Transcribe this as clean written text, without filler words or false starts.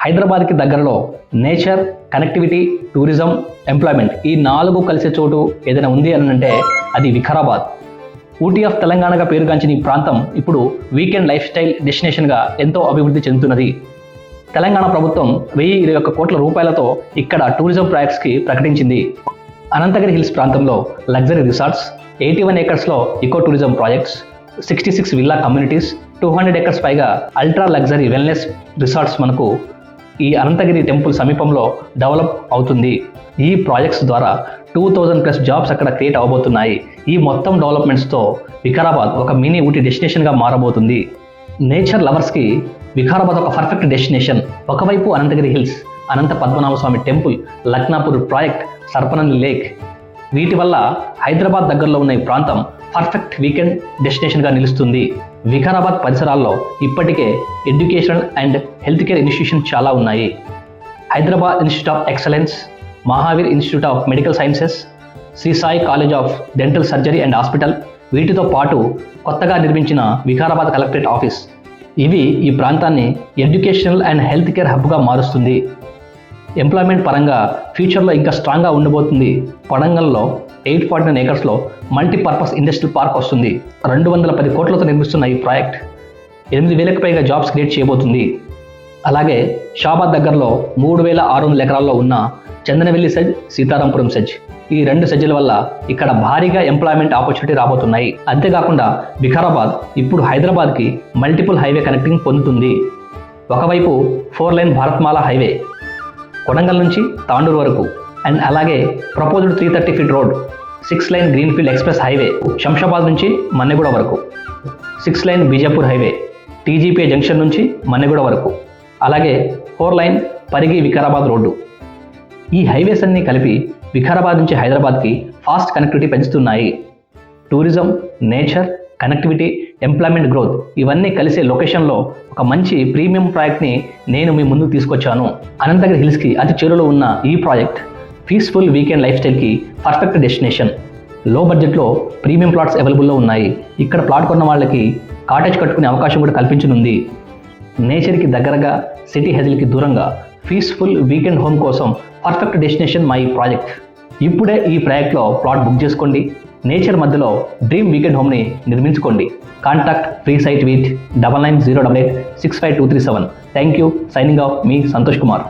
హైదరాబాద్కి దగ్గరలో nature, connectivity, tourism, employment ఈ 4 కలిసే చోటు ఏదైనా ఉంది అని అంటే అది వికారాబాద్. ఊటీ ఆఫ్ తెలంగాణగా పేరుగాంచిన ఈ ప్రాంతం ఇప్పుడు వీకెండ్ లైఫ్ స్టైల్ డెస్టినేషన్గా ఎంతో అభివృద్ధి చెందుతున్నది. తెలంగాణ ప్రభుత్వం 1021 కోట్ల రూపాయలతో ఇక్కడ టూరిజం ప్రాజెక్ట్స్కి ప్రకటించింది. అనంతగిరి హిల్స్ ప్రాంతంలో లగ్జరీ రిసార్ట్స్, 81 ఏకర్స్లో eco tourism projects, 66 villa communities, 200 acres పైగా అల్ట్రా లగ్జరీ వెల్నెస్ రిసార్ట్స్ మనకు ఈ అనంతగిరి టెంపుల్ సమీపంలో డెవలప్ అవుతుంది. ఈ ప్రాజెక్ట్స్ ద్వారా 2000+ జాబ్స్ అక్కడ క్రియేట్ అవబోతున్నాయి. ఈ మొత్తం డెవలప్మెంట్స్తో వికారాబాద్ ఒక మినీ ఊటీ డెస్టినేషన్గా మారబోతుంది. నేచర్ లవర్స్కి వికారాబాద్ ఒక పర్ఫెక్ట్ డెస్టినేషన్. ఒకవైపు అనంతగిరి హిల్స్, అనంత పద్మనాభ స్వామి టెంపుల్, లక్నాపూర్ ప్రాజెక్ట్, సర్పనంది లేక్. వీటి వల్ల హైదరాబాద్ దగ్గరలో ఉన్న ఈ ప్రాంతం పర్ఫెక్ట్ వీకెండ్ డెస్టినేషన్గా నిలుస్తుంది. వికారాబాద్ పరిసరాల్లో ఇప్పటికే educational and health care institution చాలా ఉన్నాయి. Hyderabad institute of excellence, Mahavir institute of medical sciences, Shri Sai college of dental surgery and hospital, వీటితో పాటు కొత్తగా నిర్మించిన వికారాబాద్ కలెక్టరేట్ ఆఫీస్. ఇవి ఈ ప్రాంతాన్ని ఎడ్యుకేషనల్ అండ్ హెల్త్ కేర్ హబ్గా మారుస్తుంది. ఎంప్లాయ్మెంట్ పరంగా ఫ్యూచర్లో ఇంకా స్ట్రాంగ్గా ఉండబోతుంది. కొడంగల్లో 849 ఏకర్స్లో మల్టీపర్పస్ ఇండస్ట్రియల్ పార్క్ వస్తుంది. 210 కోట్లతో నిర్మిస్తున్న ఈ ప్రాజెక్ట్ 8,000కి పైగా జాబ్స్ క్రియేట్ చేయబోతుంది. అలాగే షాబాద్ దగ్గరలో 3,600 ఎకరాల్లో ఉన్న చందనవెల్లి సెజ్, సీతారాంపురం సెజ్, ఈ 2 సెజ్ల వల్ల ఇక్కడ భారీగా ఎంప్లాయ్మెంట్ ఆపర్చునిటీ రాబోతున్నాయి. అంతేకాకుండా వికారాబాద్ ఇప్పుడు హైదరాబాద్కి మల్టిపుల్ హైవే కనెక్టింగ్ పొందుతుంది. ఒకవైపు 4 లైన్ భారత్మాల హైవే కొడంగల్ నుంచి తాండూరు వరకు, అండ్ అలాగే proposed 330 feet road, 6 line greenfield express highway Shamshabad నుంచి మన్నెగూడ వరకు, 6 line Bijapur highway TGP junction నుంచి మన్నెగూడ వరకు, అలాగే 4 లైన్ పరిగి వికారాబాద్ రోడ్డు. ఈ హైవేస్ అన్నీ కలిపి వికారాబాద్ నుంచి హైదరాబాద్కి ఫాస్ట్ కనెక్టివిటీ పెంచుతున్నాయి. Tourism, nature, connectivity, employment growth ఇవన్నీ కలిసే లొకేషన్లో ఒక మంచి ప్రీమియం ప్రాజెక్ట్ని నేను మీ ముందుకు తీసుకొచ్చాను. అనంతగిరి హిల్స్కి అతి చేరువలో ఉన్న ఈ ప్రాజెక్ట్ పీస్ఫుల్ వీకెండ్ లైఫ్ స్టైల్కి పర్ఫెక్ట్ డెస్టినేషన్. లో బడ్జెట్లో ప్రీమియం ప్లాట్స్ అవైలబుల్లో ఉన్నాయి. ఇక్కడ ప్లాట్ కొన్న వాళ్ళకి కాటేజ్ కట్టుకునే అవకాశం కూడా కల్పించనుంది. నేచర్కి దగ్గరగా, సిటీ హెజిల్కి దూరంగా పీస్ఫుల్ వీకెండ్ హోమ్ కోసం పర్ఫెక్ట్ డెస్టినేషన్ మా ఈ ప్రాజెక్ట్. ఇప్పుడే ఈ ప్రాజెక్ట్లో ప్లాట్ బుక్ చేసుకోండి. నేచర్ మధ్యలో డ్రీమ్ వీకెండ్ హోమ్ని నిర్మించుకోండి. Contact free site with 9908865237. Thank you. Signing off మీ సంతోష్ కుమార్.